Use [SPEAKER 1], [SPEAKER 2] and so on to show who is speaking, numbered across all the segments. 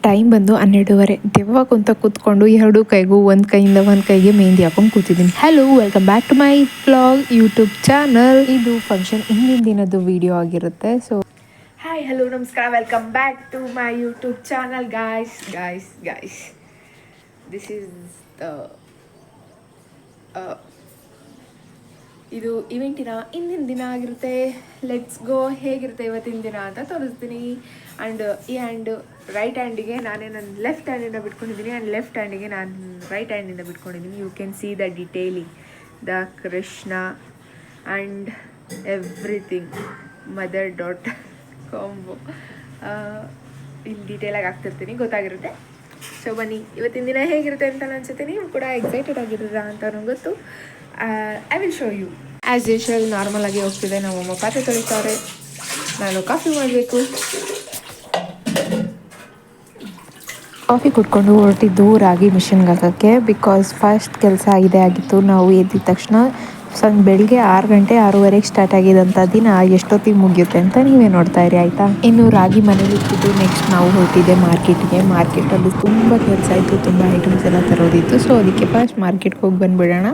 [SPEAKER 1] Time ಬಂದು 12:30. ದೆವ್ವ ಕುಂತ ಕೂತ್ಕೊಂಡು ಎರಡು ಕೈಗೂ ಒಂದು ಕೈಯಿಂದ ಒಂದು ಕೈಗೆ ಮೆಹಂದಿ ಹಾಕೊಂಡು ಕೂತಿದ್ದೀನಿ. Hello, welcome back to my vlog YouTube channel. ಇದು ಫಂಕ್ಷನ್ ಹಿಂದಿನ ದಿನದ್ದು ವಿಡಿಯೋ ಆಗಿರುತ್ತೆ. ಸೊ ಹಾಯ್, ಹಲೋ, ನಮಸ್ಕಾರ, welcome back to my YouTube channel. Guys this is the ಇದು ಇವೆಂಟಿನ ಹಿಂದಿನ ದಿನ ಆಗಿರುತ್ತೆ. Let's go. ಹೇಗಿರುತ್ತೆ ಇವತ್ತಿನ ದಿನ ಅಂತ ತೋರಿಸ್ತೀನಿ. ಆ್ಯಂಡ್ ಈ ಹ್ಯಾಂಡ್ ರೈಟ್ ಹ್ಯಾಂಡಿಗೆ ನಾನೇ ನನ್ನ ಲೆಫ್ಟ್ ಹ್ಯಾಂಡಿಂದ ಬಿಟ್ಕೊಂಡಿದ್ದೀನಿ, ಆ್ಯಂಡ್ ಲೆಫ್ಟ್ ಹ್ಯಾಂಡಿಗೆ ನಾನು ರೈಟ್ ಹ್ಯಾಂಡಿಂದ ಬಿಟ್ಕೊಂಡಿದ್ದೀನಿ. You can see the detailing, the Krishna and everything, mother daughter combo. ಇಲ್ಲಿ ಡೀಟೇಲಾಗಿ ಆಗ್ತಿರ್ತೀನಿ, ಗೊತ್ತಾಗಿರುತ್ತೆ. ಸೊ ಬನ್ನಿ, ಇವತ್ತಿನ ದಿನ ಹೇಗಿರುತ್ತೆ ಅಂತ ಅನ್ಸುತ್ತೆ. ನೀವು ಕೂಡ ಎಕ್ಸೈಟೆಡ್ ಆಗಿದ್ದೀರಾ ಅಂತ ನನಗೆ ಗೊತ್ತು. I will show you. As usual normal ಆಗಿ ಹೋಗ್ತಿದೆ. ನಮ್ಮಮ್ಮ ಪಾತ್ರೆ ತೊಳಿತಾರೆ, ನಾನು ಕಾಫಿ ಮಾಡಬೇಕು. ಕಾಫಿ ಕುಟ್ಕೊಂಡು ಹೊರಟಿದ್ದು ರಾಗಿ ಮಿಷಿನ್ಗೆ ಹಾಕೋಕ್ಕೆ. ಬಿಕಾಸ್ ಫಸ್ಟ್ ಕೆಲಸ ಇದೇ ಆಗಿತ್ತು. ನಾವು ಎದ್ದಿದ ತಕ್ಷಣ ಬೆಳಿಗ್ಗೆ 6 ಗಂಟೆ 6:30 ಸ್ಟಾರ್ಟ್ ಆಗಿದ್ದಂಥ ದಿನ ಎಷ್ಟೊತ್ತಿಗೆ ಮುಗಿಯುತ್ತೆ ಅಂತ ನೀವೇ ನೋಡ್ತಾ ಇರಿ, ಆಯಿತಾ. ಇನ್ನು ರಾಗಿ ಮನೇಲಿ ಇಟ್ಟಿದ್ದು ನೆಕ್ಸ್ಟ್ ನಾವು ಹೊರಟಿದ್ದೆ ಮಾರ್ಕೆಟ್ಗೆ. ಮಾರ್ಕೆಟಲ್ಲಿ ತುಂಬ ಕೆಲಸ ಇತ್ತು, ತುಂಬ ಐಟಮ್ಸ್ ಎಲ್ಲ ತರೋದಿತ್ತು. ಸೊ ಅದಕ್ಕೆ ಫಸ್ಟ್ ಮಾರ್ಕೆಟ್ಗೆ ಹೋಗಿ ಬಂದುಬಿಡೋಣ,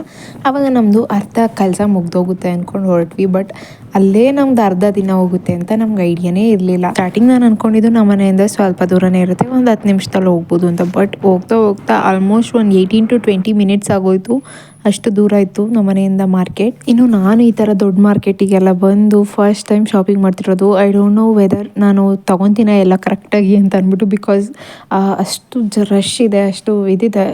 [SPEAKER 1] ಆವಾಗ ನಮ್ಮದು ಅರ್ಧ ಕೆಲಸ ಮುಗ್ದೋಗುತ್ತೆ ಅಂದ್ಕೊಂಡು ಹೊರಟ್ವಿ. ಬಟ್ ಅಲ್ಲೇ ನಮ್ದು ಅರ್ಧ ದಿನ ಹೋಗುತ್ತೆ ಅಂತ ನಮ್ಗೆ ಐಡಿಯಾನೇ ಇರಲಿಲ್ಲ. ಸ್ಟಾರ್ಟಿಂಗ್ ನಾನು ಅಂದ್ಕೊಂಡಿದ್ದು ನಮ್ಮ ಮನೆಯಿಂದ ಸ್ವಲ್ಪ ದೂರನೇ ಇರುತ್ತೆ, ಒಂದು 10 ನಿಮಿಷದಲ್ಲಿ ಹೋಗ್ಬೋದು ಅಂತ. ಬಟ್ ಹೋಗ್ತಾ ಆಲ್ಮೋಸ್ಟ್ ಒಂದು 18 to 20 ಮಿನಿಟ್ಸ್ ಆಗೋಯ್ತು. ಅಷ್ಟು ದೂರ ಇತ್ತು ನಮ್ಮ ಮನೆಯಿಂದ ಮಾರ್ಕೆಟ್. ಇನ್ನು ನಾನು ಈ ಥರ ದೊಡ್ಡ ಮಾರ್ಕೆಟಿಗೆಲ್ಲ ಬಂದು ಫಸ್ಟ್ ಟೈಮ್ ಶಾಪಿಂಗ್ ಮಾಡ್ತಿರೋದು. ಐ ಡೋಂಟ್ ನೋ ವೆದರ್ ನಾನು ತೊಗೊತೀನ ಎಲ್ಲ ಕರೆಕ್ಟಾಗಿ ಅಂತ ಅಂದ್ಬಿಟ್ಟು. ಬಿಕಾಸ್ ಅಷ್ಟು ರಶ್ ಇದೆ, ಅಷ್ಟು ಇದಿದೆ,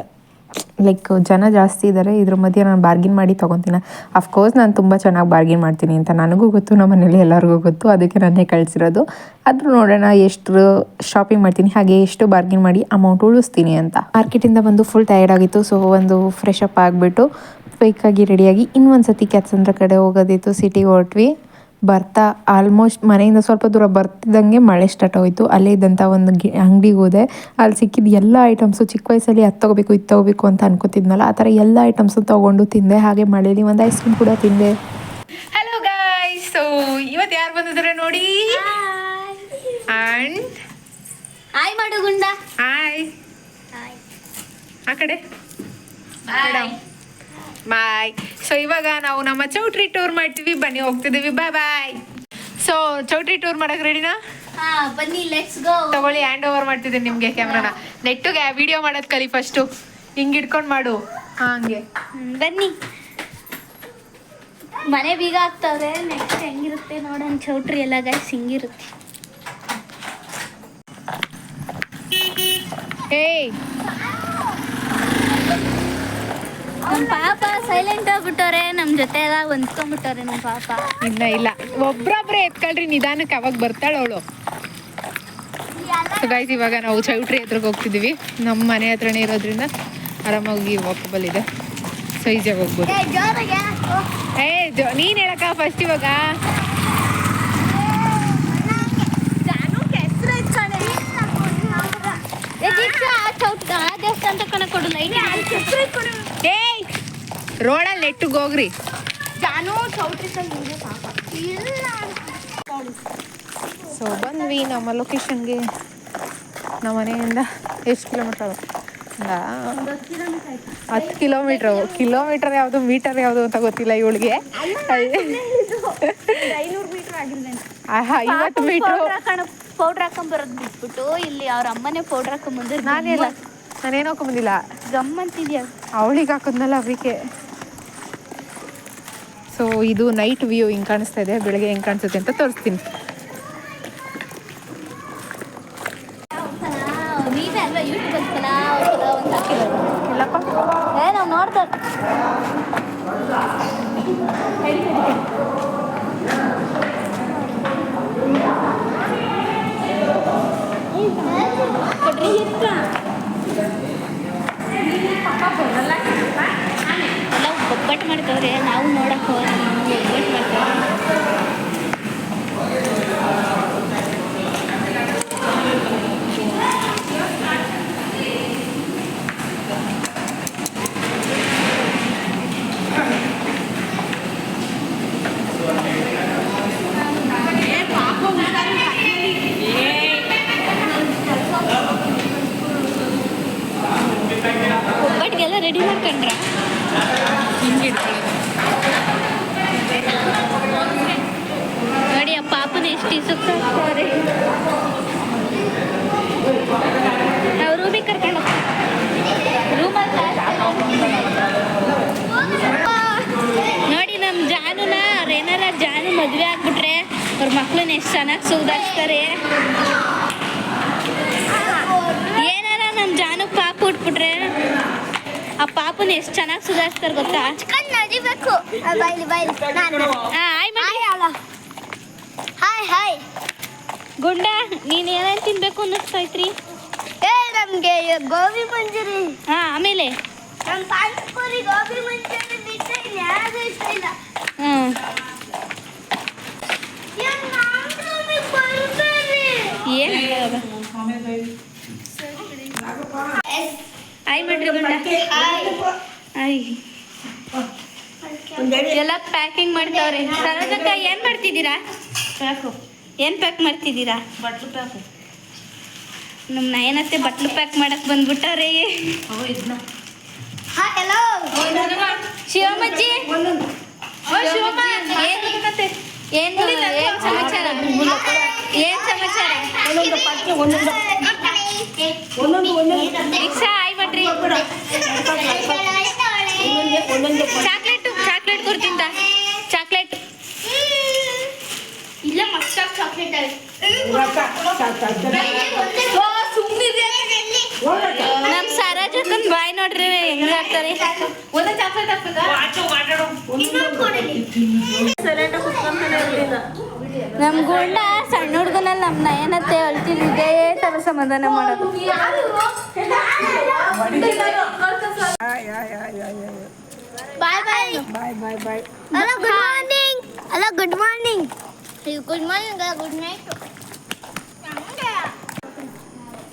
[SPEAKER 1] ಲೈಕ್ ಜನ ಜಾಸ್ತಿ ಇದ್ದಾರೆ. ಇದ್ರ ಮಧ್ಯೆ ನಾನು ಬಾರ್ಗಿನ್ ಮಾಡಿ ತೊಗೊತೀನಿ. ಅಫ್ಕೋರ್ಸ್ ನಾನು ತುಂಬ ಚೆನ್ನಾಗಿ ಬಾರ್ಗಿನ್ ಮಾಡ್ತೀನಿ ಅಂತ ನನಗೂ ಗೊತ್ತು, ನಮ್ಮ ಮನೇಲಿ ಎಲ್ಲರಿಗೂ ಗೊತ್ತು. ಅದಕ್ಕೆ ನಾನೇ ಕಳಿಸಿರೋದು. ಆದರೂ ನೋಡೋಣ ಎಷ್ಟು ಶಾಪಿಂಗ್ ಮಾಡ್ತೀನಿ, ಹಾಗೆ ಎಷ್ಟು ಬಾರ್ಗಿನ್ ಮಾಡಿ ಅಮೌಂಟ್ ಉಳಿಸ್ತೀನಿ ಅಂತ. ಮಾರ್ಕೆಟಿಂದ ಬಂದು ಫುಲ್ ಟಯರ್ಡ್ ಆಗಿತ್ತು. ಸೊ ಒಂದು ಫ್ರೆಶ್ ಅಪ್ ಆಗಿಬಿಟ್ಟು ಕ್ವಿಕ್ಕಾಗಿ ರೆಡಿಯಾಗಿ ಇನ್ನೊಂದು ಸತಿ ಕ್ಯಾತ್ಸಂದ್ರ ಕಡೆ ಹೋಗೋದಿತ್ತು. ಸಿಟಿಗೆ ಹೊರಟ್ವಿ. ಬರ್ತಾ ಆಲ್ಮೋಸ್ಟ್ ಮನೆಯಿಂದ ಸ್ವಲ್ಪ ದೂರ ಬರ್ತಿದ್ದಂಗೆ ಮಳೆ ಸ್ಟಾರ್ಟ್ ಆಗೋಯಿತು. ಅಲ್ಲೇ ಇದ್ದಂಥ ಒಂದು ಅಂಗಡಿಗೆ ಹೋದೆ. ಅಲ್ಲಿ ಸಿಕ್ಕಿದ್ದು ಎಲ್ಲ ಐಟಮ್ಸು, ಚಿಕ್ಕ ವಯಸ್ಸಲ್ಲಿ ಅದು ತೊಗೋಬೇಕು ಇದು ತೊಗೋಬೇಕು ಅಂತ ಅನ್ಕೋತಿದ್ನಲ್ಲ, ಆ ಥರ ಎಲ್ಲ ಐಟಮ್ಸು ತೊಗೊಂಡು ತಿಂದೆ. ಹಾಗೆ ಮಳೇಲಿ ಒಂದು ಐಸ್ ಕ್ರೀಮ್ ಕೂಡ ತಿಂದೆ. ಹಲೋ ಗಾಯ್ಸ್, ಸೊ ಇವತ್ತು ಯಾರು ಬಂದಿದ್ದಾರೆ ನೋಡಿ. ಆ್ಯಂಡ್
[SPEAKER 2] ಹಾಯ್ ಮಾಡು ಗುಂಡ.
[SPEAKER 1] ಹಾಯ್, ಆ ಕಡೆ ಬಾಯ್. ಸೊ ಇವಾಗ ನಾವು ನಮ್ಮ ಚೌಟ್ರಿ ಟೂರ್ ಮಾಡ್ತೀವಿ, ಬನ್ನಿ ಹೋಗ್ತಿದ್ದೀವಿ. ಬಾಯ್. ಸೊ ಚೌಟ್ರಿ ಟೂರ್ ಮಾಡಕ್ಕೆ ರೆಡಿನಾ?
[SPEAKER 2] ಬನ್ನಿ, ಲೆಟ್ಸ್ ಗೋ.
[SPEAKER 1] ತಗೊಳ್ಳಿ, ಹ್ಯಾಂಡ್ ಓವರ್ ಮಾಡ್ತಿದ್ದೀನಿ ನಿಮಗೆ ಕ್ಯಾಮ್ರಾನ. ನೆಟ್ಟಿಗೆ ವಿಡಿಯೋ ಮಾಡೋದು ಕಲಿ ಫಸ್ಟು. ಹಿಂಗೆ ಇಟ್ಕೊಂಡು ಮಾಡು, ಹಂಗೆ.
[SPEAKER 2] ಬನ್ನಿ, ಮನೆ ಬೀಗ ಆಗ್ತವ್ರೆ. ನೆಕ್ಸ್ಟ್ ಹೆಂಗಿರುತ್ತೆ ನೋಡೋಣ. ಚೌಟ್ರಿ ಎಲ್ಲ ಗೈಸ್ ಹಿಂಗಿರುತ್ತೆ.
[SPEAKER 1] ಏಯ್,
[SPEAKER 2] ನಮ್ಮ ಪಾಪ ಸೈಲೆಂಟ್ ಆಗ್ಬಿಟ್ಟವ್ರೆ, ನಮ್ಮ ಜೊತೆ ಎಲ್ಲ ಹೊಂದ್ಕೊಂಡ್ಬಿಟ್ಟವ್ರೆ ನಮ್ಮ ಪಾಪ.
[SPEAKER 1] ಇಲ್ಲ ಒಬ್ರೊಬ್ರೆ ಎತ್ಕೊಳ್ರಿ, ನಿಧಾನಕ್ಕೆ ಅವಾಗ ಬರ್ತಾಳೆ ಅವಳು. ಸೊ ಗೈಸ್, ಇವಾಗ ನಾವು ಚೌಟ್ರಿ ಹತ್ರಕ್ಕೆ ಹೋಗ್ತಿದ್ದೀವಿ. ನಮ್ಮ ಮನೆ ಹತ್ರನೇ ಇರೋದ್ರಿಂದ ಆರಾಮಾಗಿ ವಾಕಬಲ್ ಇದೆ, ಸೊ ಈಸಿಯಾಗಿ ಹೋಗ್ಬೋದು. ನೀನು ಹೇಳಕ್ಕ ಫಸ್ಟ್. ಇವಾಗ
[SPEAKER 2] ದೇವಸ್ಥಾನ ಕಣ ಕೊಡು.
[SPEAKER 1] ಏಯ್, ರೋಡಲ್ಲಿ ನೆಟ್ಟಿಗೆ ಹೋಗ್ರಿ. ಸೊ ಬಂದ್ವಿ ನಮ್ಮ ಲೊಕೇಶನ್ಗೆ. ನಮ್ಮ ಮನೆಯಿಂದ ಎಷ್ಟು ಕಿಲೋಮೀಟ್ರ್? 10 ಕಿಲೋಮೀಟರ್ ಯಾವುದು, ಮೀಟರ್ ಯಾವುದು ಅಂತ ಗೊತ್ತಿಲ್ಲ ಇವಳಿಗೆ. 50 ಮೀಟ್ರು.
[SPEAKER 2] ಪೌಡ್ರ್ ಹಾಕೊಂಬರೋದು ಬಿಟ್ಬಿಟ್ಟು ಇಲ್ಲಿ ಅವ್ರ ಅಮ್ಮನೇ ಪೌಡ್ರ್ ಹಾಕೊಂಬಂದ್ರೆ
[SPEAKER 1] ನಾನೇನು ಹಾಕೊಂಬಂದಿಲ್ಲ.
[SPEAKER 2] ಗಮ್ಮಂತಿದ್ಯಾ
[SPEAKER 1] ಅವಳಿಗೆ ಹಾಕೋದ್ನಲ್ಲ ಅವರಿಗೆ. ಸೊ ಇದು ನೈಟ್ ವ್ಯೂ ಹಿಂಗೆ ಕಾಣಿಸ್ತಾ ಇದೆ. ಬೆಳಗ್ಗೆ ಹೆಂಗೆ ಕಾಣಿಸುತ್ತೆ ಅಂತ ತೋರಿಸ್ತೀನಿ.
[SPEAKER 2] ನೀವೇ ಅಲ್ವಾ ಯೂಟ್ಯೂಬ್ ಒಂದು ಹಾಕಿರೋದು?
[SPEAKER 1] ಇಲ್ಲಪ್ಪ,
[SPEAKER 2] ನಾವು ನೋಡ್ತಾ ಎಲ್ಲ ಒಬ್ಬಟ್ಟು ಮಾಡ್ತವ್ರೆ. ನಾವು ನೋಡಕ್ಕೆ ಹೋಗಿ ಒಬ್ಬಟ್ಟು ಮಾಡ್ತೇವೆ. ರೆಡಿ ಮಾಡ್ಕೊಂಡ್ರ
[SPEAKER 1] ಹಿಂಗೆ ಇಟ್ಕೊಳ್ಳೋದು.
[SPEAKER 2] ನೋಡಿ ಆ ಪಾಪನ ಎಷ್ಟು ಇಸುಕ್ತಾರೆ. ನಾವು ರೂಮಿಗೆ ಕರ್ಕೊಂಡು ರೂಮಲ್ಲಿ ನೋಡಿ ನಮ್ಮ ಜಾನುನ ಅವ್ರು ಏನಾರ ಜಾನು ಮದುವೆ ಆಗ್ಬಿಟ್ರೆ ಅವ್ರ ಮಕ್ಳನ್ನ ಎಷ್ಟು ಚೆನ್ನಾಗಿ ಸುಧಾರಿಸ್ತಾರೆ. ಏನಾರ ನಮ್ಮ ಜಾನು ಪಾಪ ಉಟ್ಬಿಟ್ರೆ ಆ ಪಾಪನ ಎಷ್ಟು ಚೆನ್ನಾಗಿ ಸುಧಾರಿಸ್ತಾರೆ ಗೊತ್ತಾ.
[SPEAKER 3] ನಡಿಬೇಕು ಬಾಯ್ಲಿ
[SPEAKER 2] ಹಾಯ್ ಮಾಡಿ.
[SPEAKER 3] ಹಾಯ್ ಹಾಯ್
[SPEAKER 2] ಗುಂಡ ನೀನು ಏನೇನು ತಿನ್ಬೇಕು ಅನ್ನಿಸ್ತೈತ್ರಿ?
[SPEAKER 3] ನಮ್ಗೆ ಗೋಬಿ ಮಂಚೂರಿ.
[SPEAKER 2] ಆಮೇಲೆ
[SPEAKER 3] ನಮ್ಮ ಪಾನಿಪುರಿ ಗೋಬಿ ಮಂಚೂರಿ ಬಿಟ್ಟರೆ ಯಾರು ಇಷ್ಟ ಇಲ್ಲ.
[SPEAKER 2] ಏನು ಹಾಯ್ ಮಾಡ್ರಿ ಗುಂಡ. ಹಾಯ್ ಎಲ್ಲ ಪ್ಯಾಕಿಂಗ್ ಮಾಡ್ತಾವ್ರೆ. ಸರೋಜಕ್ಕ ಏನು ಮಾಡ್ತಿದ್ದೀರಾ? ಏನು ಪ್ಯಾಕ್ ಮಾಡ್ತಿದ್ದೀರಾ?
[SPEAKER 4] ಬಟ್ಲು ಪ್ಯಾಕು.
[SPEAKER 2] ನಮ್ಮ ನಯನತ್ತೆ ಬಟ್ಲು ಪ್ಯಾಕ್ ಮಾಡಕ್ ಬಂದ್ಬಿಟ್ಟಾರೆ.
[SPEAKER 3] ಹಾಯ್ ಹಲೋ
[SPEAKER 2] ಶಿವಮಜ್ಜಿ ಏನು ಸಮಾಚಾರ? ಏನು ಸಮಾಚಾರ? ದೀಕ್ಷಾ ಹಾಯ್ ಮಾಡ್ರಿ. ಚಾಕ್ಲೇಟ್ ಕೊಡ್ತಿಂತ ಚಾಕ್ಲೇಟ್
[SPEAKER 3] ಇಲ್ಲ ಮಸ್ತ್ ಚಾಕ್ಲೇಟ್
[SPEAKER 2] ನಮ್ಮ ಸರೋಜಕ್ಕನ್ ಬಾಯ್ ನೋಡ್ರಿ ಹೆಂಗ್ ಆಗ್ತಾರೆ.
[SPEAKER 4] ಒಂದೇ ಚಾಕ್ಲೇಟ್ ಹಾಕ್ಬೇಕಾ?
[SPEAKER 2] ನಮ್ ಗುಂಡ ಸಣ್ಣ ಹುಡುಗನಲ್ಲಿ ನಮ್ಮ ನಯನತ್ತೆ ಅಳ್ತಿಲ್ ಇದೇ ತರ ಸಮಾಧಾನ ಮಾಡೋದು.
[SPEAKER 3] Bye bye hello good morning. Hello good morning. Good morning good night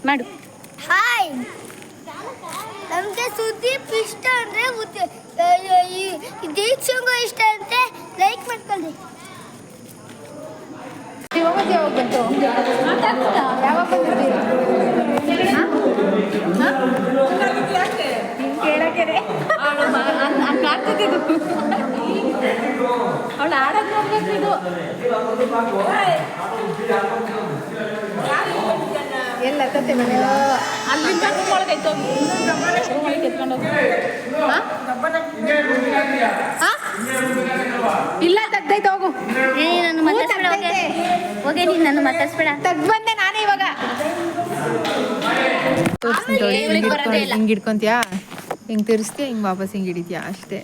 [SPEAKER 2] ಮಾಡು.
[SPEAKER 3] ಹಾಯ್ ನಮಗೆ ಸುದೀಪ್ ಇಷ್ಟ ಅಂದರೆ ದೀಕ್ಷಂಗೂ ಇಷ್ಟ ಅಂದರೆ ಲೈಕ್ ಮಾಡ್ಕೊಳ್ಳಿ.
[SPEAKER 1] ಶಿವಮೊಗ್ಗ ಯಾವಾಗ ಬಂತು? ಯಾವಾಗ ಬಂದಿದ್ದೀರಿ? ಕೇಳಕ್ಕೆ ಆಗ್ತಿದ್ದು ಅವಳು ಆಡೋದು ನೋಡ್ಬೇಕು. ಇದು ಎಲ್ಲ ಕತೆ ಮನೆಯಲ್ಲ
[SPEAKER 4] ಅಲ್ಲಿಂದ ರೂಮ್ ಒಳಗೆ ಐತೆ ಹೋಗಿ. ರೂಮ್ ಒಳಗೆ ಎತ್ಕೊಂಡು ಹೋಗಿ.
[SPEAKER 1] ಇಲ್ಲ ತೆಗ್ದೈತೆ ಹೋಗು.
[SPEAKER 2] ನನ್ನ ಮಾತಾಡ್ಸ್ಬೇಡ. ಹೋಗಿ ನೀನು ನನ್ನ ಮಾತಾಡ್ಸ್ಬೇಡ.
[SPEAKER 1] ಬಂದೆ ನಾನೇ ಇವಾಗ. ಹಿಂಗೆ ಇಟ್ಕೊಂತೀಯಾ, ಹಿಂಗೆ ತಿರ್ಸ್ತೀಯ, ಹಿಂಗೆ ವಾಪಸ್ ಹಿಂಗೆ ಹಿಡಿತೀಯಾ ಅಷ್ಟೇ.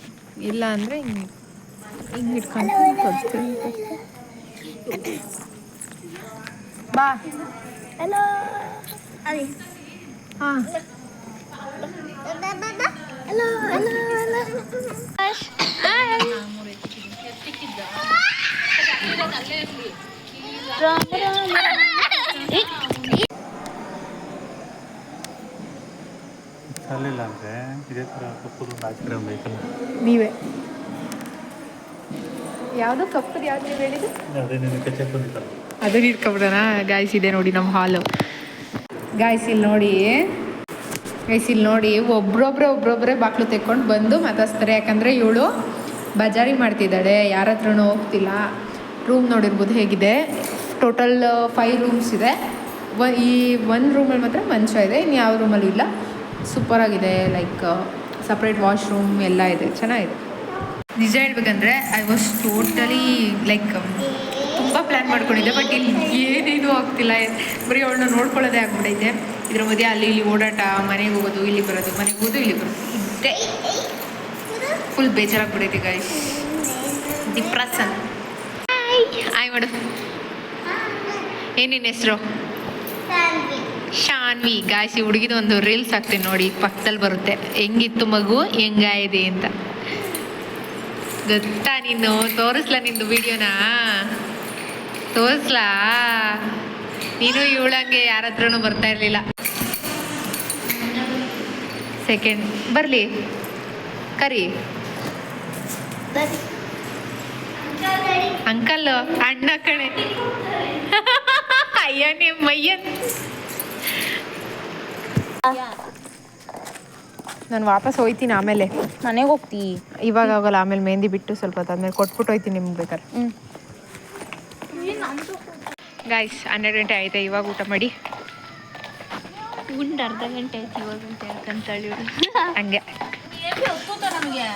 [SPEAKER 1] ಇಲ್ಲ ಅಂದರೆ ಹಿಂಗೆ ಹಿಂಗೆ ಇಟ್ಕೊಂಡು ತೋರಿಸ್ತೀನಿ. ಬಾ.
[SPEAKER 3] ಹಲೋ ಅಲ್ಲಿ
[SPEAKER 1] ಹಾಂ
[SPEAKER 3] ಹಲೋ ಹಲೋ ಹಲೋ
[SPEAKER 5] ಅಲ್ಲಿಲ್ಲ ಅಂದರೆ ಇದೇ ಥರ ಕಪ್ಪು ಐಸ್ ಕ್ರೀಮ್ ಬೇಕಲ್ಲ.
[SPEAKER 1] ನೀವೇ ಯಾವುದು ಕಪ್ಪದು ಯಾವ್ದು ನೀವು ಹೇಳಿದ್ದು?
[SPEAKER 5] ಅದೇ ನಿನಗೆ ಕೆಚ್ಚಕ್ಕೆ ಬಂದಿತ್ತಲ್ಲ.
[SPEAKER 1] ಅದನ್ನ ಇಟ್ಕೊಬಿಡೋಣ. ಗಾಯ್ಸ್ ಇದೆ ನೋಡಿ ನಮ್ಮ ಹಾಲು. ಗಾಯ್ಸ್ ಇಲ್ಲಿ ನೋಡಿ, ಗೈಸ್ ಇಲ್ಲಿ ನೋಡಿ, ಒಬ್ರೊಬ್ಬರೇ ಬಾಕ್ಲು ತೆಕ್ಕೊಂಡು ಬಂದು ಮಾತಾಡ್ಸ್ತಾರೆ. ಯಾಕಂದರೆ ಇವಳು ಬಜಾರಿ ಮಾಡ್ತಿದ್ದಾಳೆ, ಯಾರ ಹತ್ರನೂ ಹೋಗ್ತಿಲ್ಲ. ರೂಮ್ ನೋಡಿರ್ಬೋದು ಹೇಗಿದೆ. ಟೋಟಲ್ 5 ರೂಮ್ಸ್ ಇದೆ. ಈ ಒಂದು ರೂಮಲ್ಲಿ ಮಾತ್ರ ಮಂಚ ಇದೆ, ಇನ್ನು ಯಾವ ರೂಮಲ್ಲೂ ಇಲ್ಲ. ಸೂಪರಾಗಿದೆ. ಲೈಕ್ ಸಪ್ರೇಟ್ ವಾಶ್ರೂಮ್ ಎಲ್ಲ ಇದೆ, ಚೆನ್ನಾಗಿದೆ. ನಿಜ ಹೇಳ್ಬೇಕಂದ್ರೆ ಐ ವಾಸ್ ಟೋಟಲಿ ಲೈಕ್ ತುಂಬ ಪ್ಲ್ಯಾನ್ ಮಾಡ್ಕೊಂಡಿದ್ದೆ. ಬಟ್ ಇಲ್ಲಿ ಏನೇನು ಆಗ್ತಿಲ್ಲ, ಬರೀ ಅವಳನ್ನ ನೋಡ್ಕೊಳ್ಳೋದೇ ಆಗ್ಬಿಟ್ಟೈತೆ. ಇದ್ರ ಮಧ್ಯೆ ಅಲ್ಲಿ ಇಲ್ಲಿ ಓಡಾಟ, ಮನೆಗೆ ಹೋಗೋದು, ಇಲ್ಲಿ ಬರೋದು, ಮನೆಗೆ ಹೋಗೋದು, ಇಲ್ಲಿ ಬರೋದು, ಇದ್ದೇ ಫುಲ್ ಬೇಜಾರಾಗ್ಬಿಟ್ಟೈತೆ ಗಾಯ್ಸ್. ಡಿಪ್ರೆಷನ್. ಆಯ್ ಮಾಡು. ಏನಿನ ಹೆಸರು? ಶಾನ್ವಿ. ಗಾಯ್ಸ್ ಈ ಹುಡುಗಿದ ಒಂದು ರೀಲ್ಸ್ ಹಾಕ್ತೀನಿ ನೋಡಿ, ಪಕ್ಕದಲ್ಲಿ ಬರುತ್ತೆ. ಹೆಂಗಿತ್ತು ಮಗು, ಹೆಂಗಾಯಿದೆ ಅಂತ. ಗೊತ್ತಾ? ನೀನು ತೋರಿಸ್ಲಾ ನಿಂದು ವಿಡಿಯೋನಾ? ತೋರಿಸ್ಲಾ? ನೀನು ಇವಳಂಗೆ ಯಾರ ಹತ್ರನೂ ಬರ್ತಾ ಇರಲಿಲ್ಲ. ಸೆಕೆಂಡ್ ಬರಲಿ ಕರಿ. ಅಂಕಲ್ ಅಣ್ಣ ಕಣೆ. ಅಯ್ಯ ನಿಮ್ಮ ಮಯ್ಯನ್. ನಾನು ವಾಪಸ್ ಹೋಯ್ತೀನಿ ಆಮೇಲೆ.
[SPEAKER 4] ಮನೆಗೆ ಹೋಗ್ತಿ?
[SPEAKER 1] ಇವಾಗ ಆಗೋಲ್ಲ, ಆಮೇಲೆ ಮೆಹಂದಿ ಬಿಟ್ಟು ಸ್ವಲ್ಪ ಹೊತ್ತಾದ್ಮೇಲೆ ಕೊಟ್ಬಿಟ್ಟು ಹೋಯ್ತೀನಿ ನಿಮ್ಗೆ ಬೇಕಾದ್ರೆ. ಗಾಯ್ಸ್ 12 ಗಂಟೆ ಆಯ್ತಾ, ಇವಾಗ ಊಟ ಮಾಡಿ.
[SPEAKER 2] ಉಂಡು ಅರ್ಧ ಗಂಟೆ ಆಯ್ತು, ಇವಾಗ ಗಂಟೆ ಯಾಕಂತ ಹೇಳಿ
[SPEAKER 1] ಹಂಗೆ
[SPEAKER 4] ನಮಗೆ